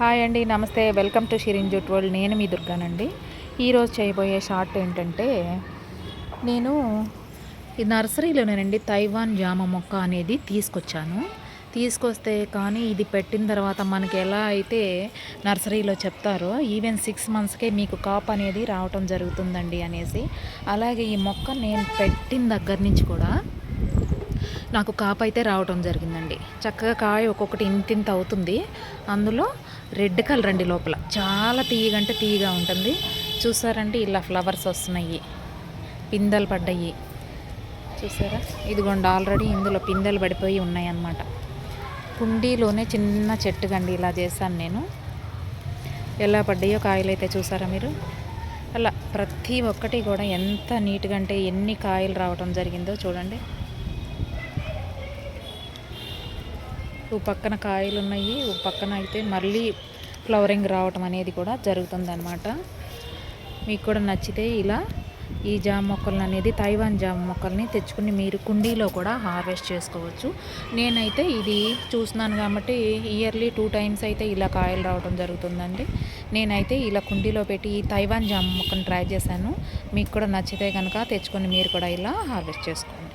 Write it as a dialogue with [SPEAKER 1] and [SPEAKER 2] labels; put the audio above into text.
[SPEAKER 1] Hi అండి, నమస్తే. Welcome to Shirin jute world. నేను మీ దుర్గానండి. ఈరోజు చేయబోయే షార్ట్ ఏంటంటే, నేను ఈ నర్సరీలోనేనండి తైవాన్ జామ మొక్క అనేది తీసుకొస్తే కానీ ఇది పెట్టిన తర్వాత మనకి ఎలా అయితే నర్సరీలో చెప్తారో ఈవెన్ 6 మంత్స్కే మీకు కాప్ అనేది రావటం జరుగుతుందండి అనేసి, అలాగే ఈ మొక్క నేను పెట్టిన దగ్గర నుంచి కూడా నాకు కాపు అయితే రావటం జరిగిందండి. చక్కగా కాయ ఒక్కొక్కటి ఇంతింత అవుతుంది. అందులో రెడ్ కలర్ అండి, లోపల చాలా తీయగంటే తీయగా ఉంటుంది. చూసారంటే ఇలా ఫ్లవర్స్ వస్తున్నాయి, పిందెలు పడ్డాయి. చూసారా, ఇదిగోండి ఆల్రెడీ ఇందులో పిందెలు పడిపోయి ఉన్నాయి అన్నమాట. కుండీలోనే చిన్న చెట్టుగండి ఇలా చేశాను నేను. ఎలా పడ్డాయో కాయలు అయితే చూసారా మీరు. అలా ప్రతి ఒక్కటి కూడా ఎంత నీట్గా అంటే ఎన్ని కాయలు రావటం జరిగిందో చూడండి. ఓ పక్కన కాయలు ఉన్నాయి, ఓ పక్కన అయితే మళ్ళీ ఫ్లవరింగ్ రావటం అనేది కూడా జరుగుతుందన్నమాట. మీకు కూడా నచ్చితే ఇలా ఈ జామ మొక్కలను అనేది తైవాన్ జామ మొక్కల్ని తెచ్చుకుని మీరు కుండీలో కూడా హార్వెస్ట్ చేసుకోవచ్చు. నేనైతే ఇది చూస్తున్నాను కాబట్టి ఇయర్లీ 2 టైమ్స్ అయితే ఇలా కాయలు రావడం జరుగుతుందండి. నేనైతే ఇలా కుండీలో పెట్టి ఈ తైవాన్ జామ మొక్కను ట్రై చేశాను. మీకు కూడా నచ్చితే కనుక తెచ్చుకొని మీరు కూడా ఇలా హార్వెస్ట్ చేసుకోండి.